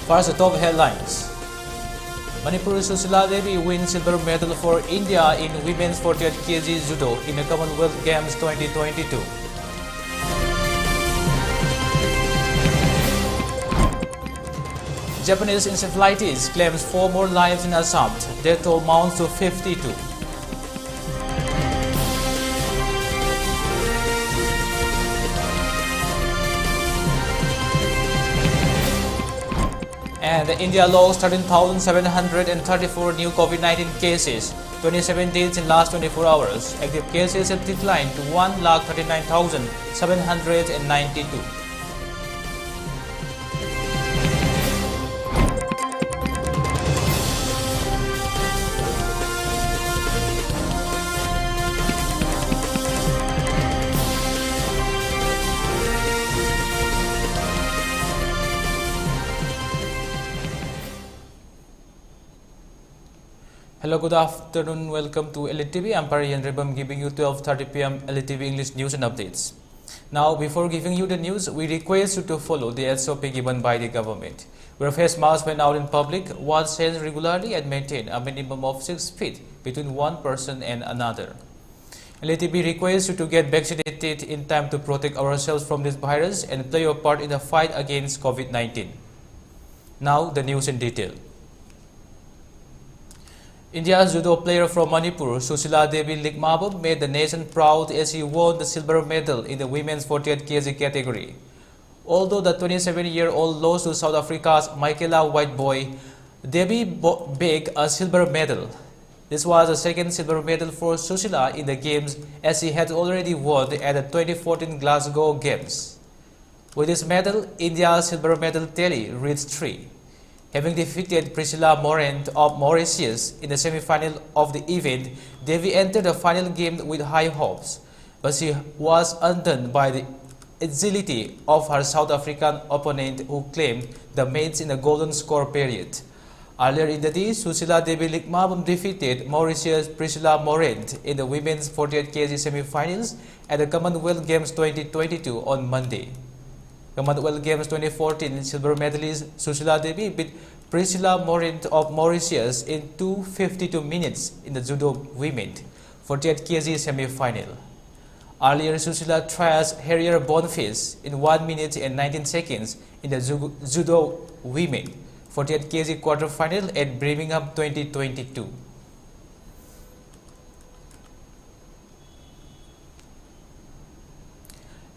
First, the top headlines. Manipur Susila Devi wins silver medal for India in women's 48 kg judo in the Commonwealth Games 2022. Japanese encephalitis claims 4 more lives in Assam. Death toll mounts to 52. And India logs 13,734 new COVID-19 cases, 27 deaths in last 24 hours. Active cases have declined to 1,39,792. Hello, good afternoon. Welcome to ELITETV. I'm Pari Yendrembam giving you 12:30 p.m. ELITETV English news and updates. Now, before giving you the news, we request you to follow the SOP given by the government. Wear face masks when out in public, wash hands regularly, and maintain a minimum of 6 feet between one person and another. ELITETV requests you to get vaccinated in time to protect ourselves from this virus and play your part in the fight against COVID-19. Now, the news in detail. India's judo player from Manipur, Susila Devi Yendrembam, made the nation proud as she won the silver medal in the women's 48 kg category. Although the 27-year-old lost to South Africa's Michaela Whiteboy, Devi bagged a silver medal. This was the second silver medal for Susila in the games, as she had already won at the 2014 Glasgow Games. With this medal, India's silver medal tally reached 3. Having defeated Priscilla Morant of Mauritius in the semi-final of the event, Devi entered the final game with high hopes, but she was undone by the agility of her South African opponent, who claimed the mates in the golden score period. Earlier in the day, Susila Devi Yendrembam defeated Mauritius' Priscilla Morant in the women's 48 kg semi-finals at the Commonwealth Games 2022 on Monday. Commonwealth Games 2014 silver medalist Susila Devi beat Priscilla Morant of Mauritius in 2:52 minutes in the judo women 48 kg semi-final. Earlier, Susila thrashed Harrier Boniface in 1 minute and 19 seconds in the judo women 48 kg quarter-final at Birmingham 2022.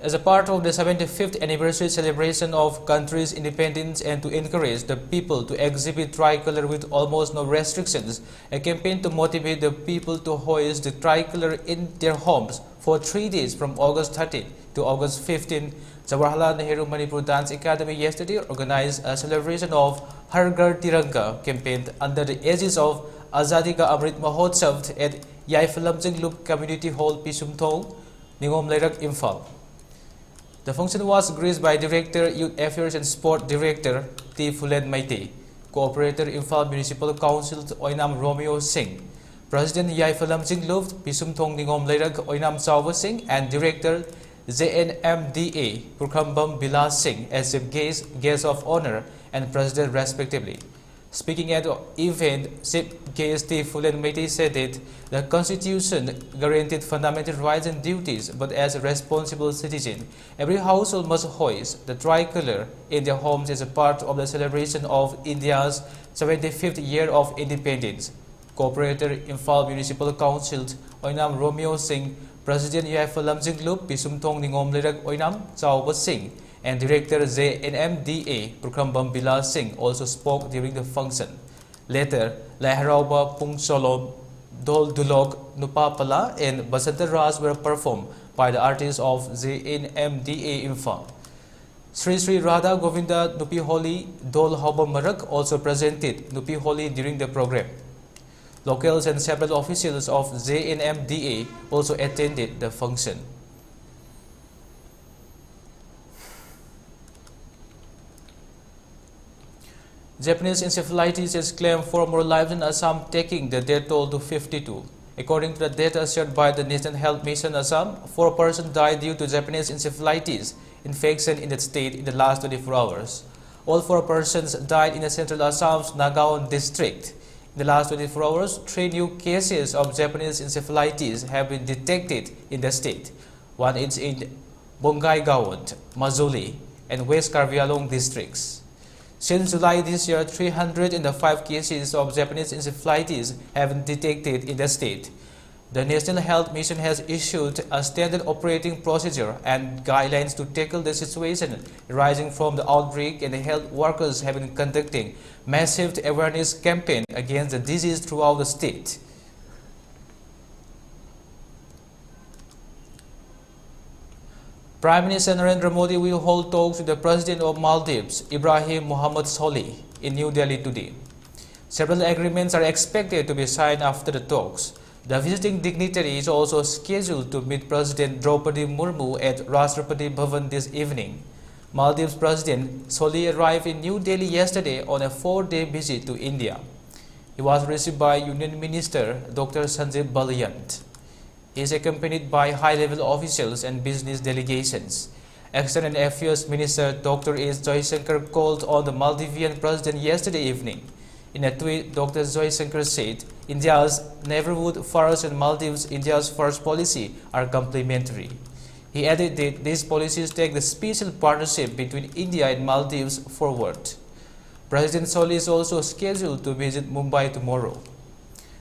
As a part of the 75th anniversary celebration of country's independence and to encourage the people to exhibit tricolor with almost no restrictions, a campaign to motivate the people to hoist the tricolor in their homes for 3 days from August 13 to August 15, Jawaharlal Nehru Manipur Dance Academy yesterday organized a celebration of Har Ghar Tiranga campaign under the aegis of Azadi Ka Amrit Mahotsav at Yaifalamjing Loop Community Hall, Pisumthong, Ningom Leirak, Imphal. The function was graced by Director, Youth Affairs and Sport Director T. Fulen Maite, Co-operator Imphal Municipal Council Oinam Romeo Singh, President Yaifalamjing Luft Pisumthong Ningom Leirak Oinam Chauva Singh, and Director JNMDA Purkhambam Bilas Singh as the guest of honor and President respectively. Speaking at the event, Chief Guest T. Fulen Maite said that the Constitution guaranteed fundamental rights and duties, but as a responsible citizen, every household must hoist the tricolor in their homes as a part of the celebration of India's 75th year of independence. Co-operator Imphal Municipal Council Oinam Romeo Singh, President Yaifalamjing Loop Pisumthong Ningom Leirak Oinam Chauva Singh, and Director JNMDA Purkhambam Bilas Singh also spoke during the function. Later, Lai Harauba Pung Solom, Dol Dulog Nupapala, and Basanta Raj were performed by the artists of JNMDA Imphal. Sri Sri Radha Govinda Nupi Holi Dol Haba Marak also presented Nupi Holi during the program. Locals and several officials of JNMDA also attended the function. Japanese encephalitis has claimed 4 more lives in Assam, taking the death toll to 52. According to the data shared by the National Health Mission Assam, 4 persons died due to Japanese encephalitis infection in that state in the last 24 hours. All 4 persons died in the central Assam's Nagaon district. In the last 24 hours, 3 new cases of Japanese encephalitis have been detected in the state. One is in Bongaigaon, Majuli, and West Karbialong districts. Since July this year, 305 cases of Japanese encephalitis have been detected in the state. The National Health Mission has issued a standard operating procedure and guidelines to tackle the situation arising from the outbreak, and the health workers have been conducting massive awareness campaign against the disease throughout the state. Prime Minister Narendra Modi will hold talks with the President of Maldives, Ibrahim Mohammed Solih, in New Delhi today. Several agreements are expected to be signed after the talks. The visiting dignitary is also scheduled to meet President Draupadi Murmu at Rashtrapati Bhavan this evening. Maldives President Solih arrived in New Delhi yesterday on a 4-day visit to India. He was received by Union Minister Dr. Sanjay Balyant. He is accompanied by high-level officials and business delegations. External Affairs Minister Dr. S. Jaishankar called on the Maldivian President yesterday evening. In a tweet, Dr. Jaishankar said, India's neighborhood first and Maldives' India's first policy are complementary. He added that these policies take the special partnership between India and Maldives forward. President Solih is also scheduled to visit Mumbai tomorrow.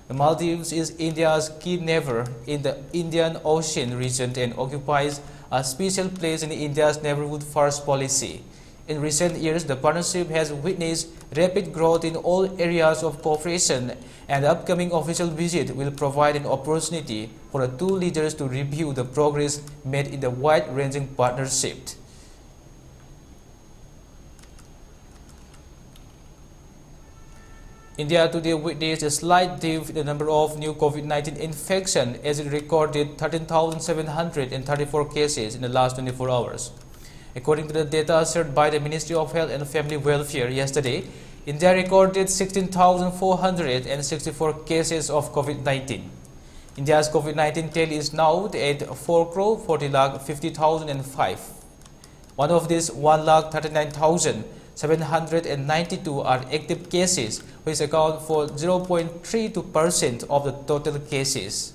The Maldives is India's key neighbor in the Indian Ocean region and occupies a special place in India's neighborhood first policy. In recent years, the partnership has witnessed rapid growth in all areas of cooperation, and the upcoming official visit will provide an opportunity for the two leaders to review the progress made in the wide-ranging partnership. India today witnessed a slight dip in the number of new COVID-19 infections as it recorded 13,734 cases in the last 24 hours. According to the data shared by the Ministry of Health and Family Welfare yesterday, India recorded 16,464 cases of COVID-19. India's COVID-19 tally is now at 4,40,50,005. One of these 1,39,792 are active cases, which account for 0.32% of the total cases.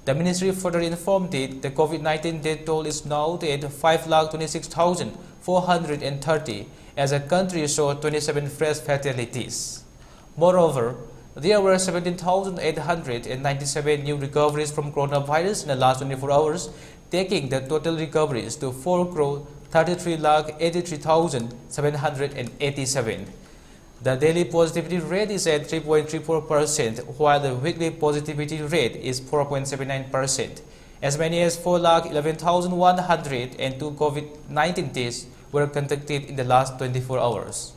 The ministry further informed that the COVID-19 death toll is now at 5,26,430 as the country saw 27 fresh fatalities. Moreover, there were 17,897 new recoveries from coronavirus in the last 24 hours, taking the total recoveries to 4,33,83,787. The daily positivity rate is at 3.34%, while the weekly positivity rate is 4.79%. As many as 4,11,102 COVID-19 tests were conducted in the last 24 hours.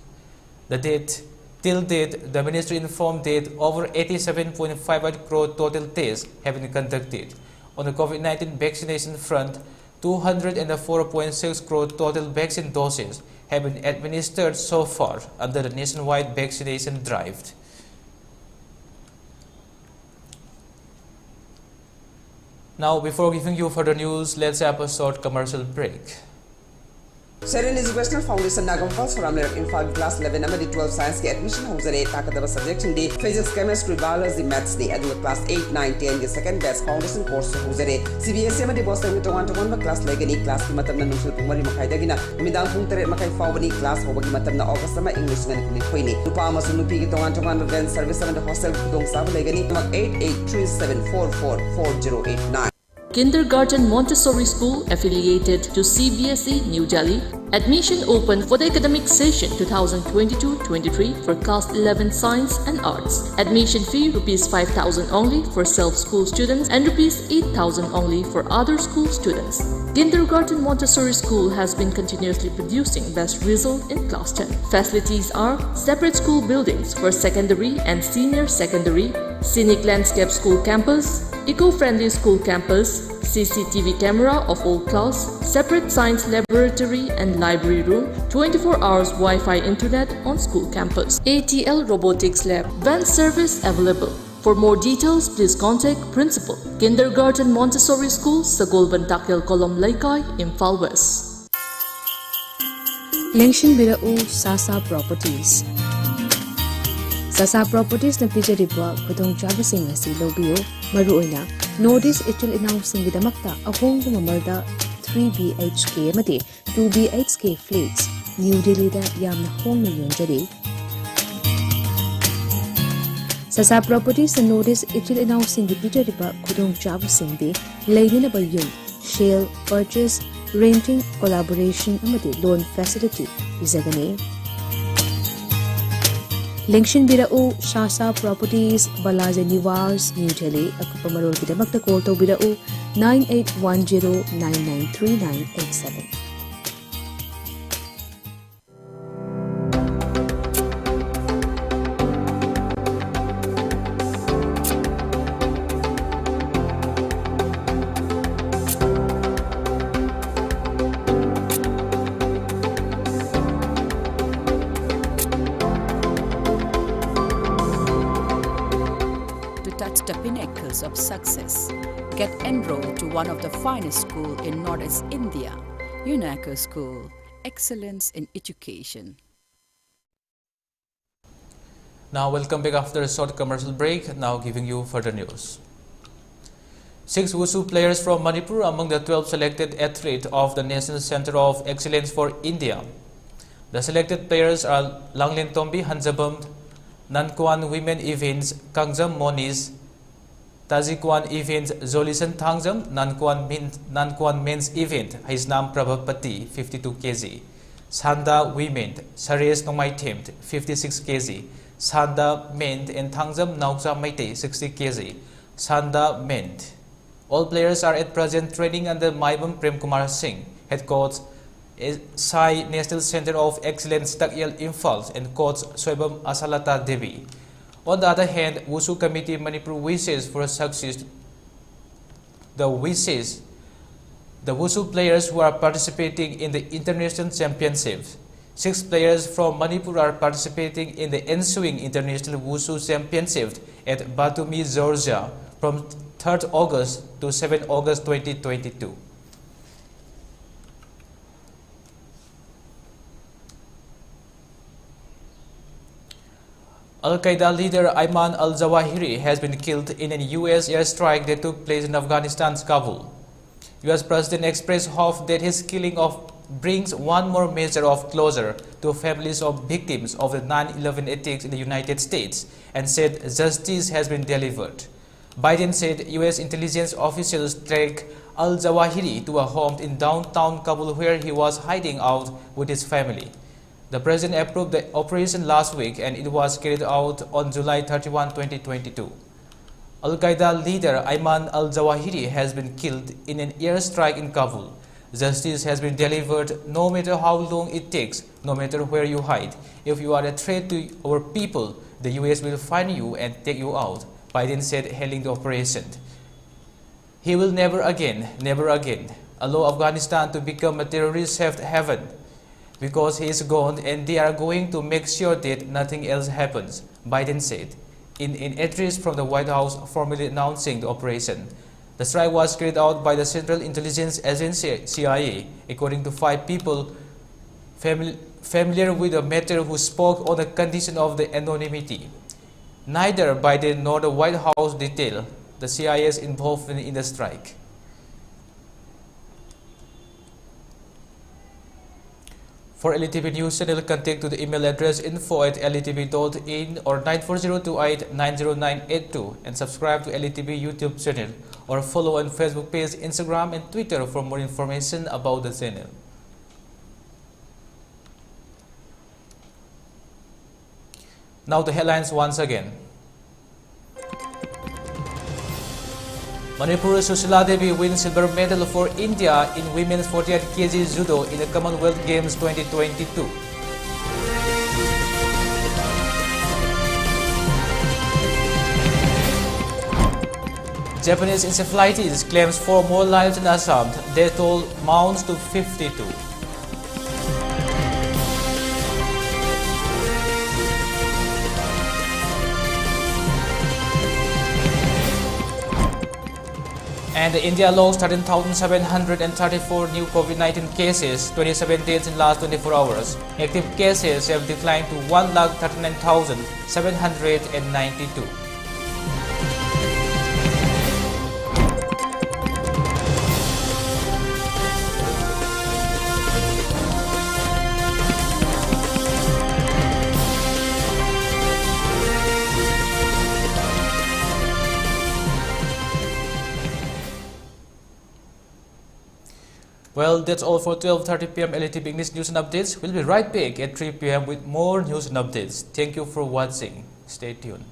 Till date, the ministry informed that over 87.58 crore total tests have been conducted. On the COVID-19 vaccination front, 204.6 crore total vaccine doses have been administered so far under the nationwide vaccination drive. Now, before giving you further news, let's have a short commercial break. Sharon Educational Foundation Nagampal Soramler in 5 class 11 amadi 12 science ke admission hozare takadaba subject indi physics chemistry biology maths ni adu class 8 9 10 ke second batch foundation course hozare CBSE amadi boston ni tongan ba class legani class ki matamna nusul pumari makai dagina midang pung tere makai fawani class hobagi matamna august ma English ngani puni khoini rupa amasu nupi ki tongan van service amadi hostel dong sab legani 8837444089. Kindergarten Montessori School affiliated to CBSE New Delhi. Admission open for the academic session 2022-23 for class 11 Science and Arts. Admission fee ₹5,000 only for self-school students and ₹8,000 only for other school students. Kindergarten Montessori School has been continuously producing best result in class 10. Facilities are separate school buildings for secondary and senior secondary, scenic landscape school campus, eco-friendly school campus, CCTV camera of all class, separate science laboratory and library room, 24 hours Wi-Fi internet on school campus. ATL Robotics Lab, van service available. For more details, please contact Principal, Kindergarten Montessori School, Sagolban Takyal Kolom Laikai, Imphal West. Lengshin Birau Sasa Properties. Sasa Properties na pijariba kudong jabasing na si Lobio, Maruoina, Nordic Itul announcing Vidamakta, Ahong Mamalda 3 BHK Mate, 2 BHK Flats, New Delhi da Yamna Hong Million Jari. Sasa Properties na Nordic Itul announcing the pijariba kudong jabasing de, Lady na Bayun, Shale, Purchase, Renting, Collaboration, amati Loan Facility, Izagane. Lengshin Birau, Sasa Properties, Balaja Niwas, New Delhi, Akupamarol Kidamakta call to Birau 9810993987. The pinnacles of success. Get enrolled to one of the finest schools in Northeast India, UNACO School, Excellence in Education. Now welcome back after a short commercial break, now giving you further news. 6 Wushu players from Manipur among the 12 selected athletes of the National Center of Excellence for India. The selected players are Langlen Tombi Hanjabam, Nankwan Women Events, Kangjam Moniz, Tajikwan Event, Zolisan Tangjam, Nankwan Men's Event, Haisnam Prabhapati, 52 kg, Sanda Women, Sares Nomai Temt, 56 kg, Sanda Men and Tangjam Naukja Maite, 60 kg, Sanda Men. All players are at present training under Maibam Prem Kumar Singh, head coach Sai National Center of Excellence Takyal Imphal and coach Soibam Asalata Devi. On the other hand, Wushu Committee Manipur wishes for success. The Wushu players who are participating in the international championships. 6 players from Manipur are participating in the ensuing international Wushu championships at Batumi, Georgia from 3rd August to 7 August 2022. Al-Qaeda leader Ayman al-Zawahiri has been killed in a U.S. airstrike that took place in Afghanistan's Kabul. U.S. President expressed hope that his killing brings one more measure of closure to families of victims of the 9/11 attacks in the United States and said justice has been delivered. Biden said U.S. intelligence officials tracked al-Zawahiri to a home in downtown Kabul where he was hiding out with his family. The President approved the operation last week and it was carried out on July 31, 2022. Al-Qaeda leader Ayman al-Zawahiri has been killed in an airstrike in Kabul. Justice has been delivered no matter how long it takes, no matter where you hide. If you are a threat to our people, the US will find you and take you out, Biden said hailing the operation. He will never again allow Afghanistan to become a terrorist-safe haven. Because he is gone and they are going to make sure that nothing else happens, Biden said in an address from the White House formally announcing the operation. The strike was carried out by the Central Intelligence Agency CIA, according to 5 people familiar with the matter who spoke on the condition of the anonymity. Neither Biden nor the White House detailed the CIA's involvement in the strike. For ELITETV News channel, contact to the email address info@elitv.in or 9402890982 and subscribe to ELITETV YouTube channel or follow on Facebook page, Instagram and Twitter for more information about the channel. Now the headlines once again. Manipur Sushila Devi wins silver medal for India in women's 48 kg judo in the Commonwealth Games 2022. Japanese encephalitis claims 4 more lives in Assam. Death toll mounts to 52. And India lost 13,734 new COVID-19 cases, 27 deaths in last 24 hours. Active cases have declined to 1,39,792. Well, that's all for 12:30 p.m. ELITETV English News and Updates. We'll be right back at 3 p.m. with more news and updates. Thank you for watching. Stay tuned.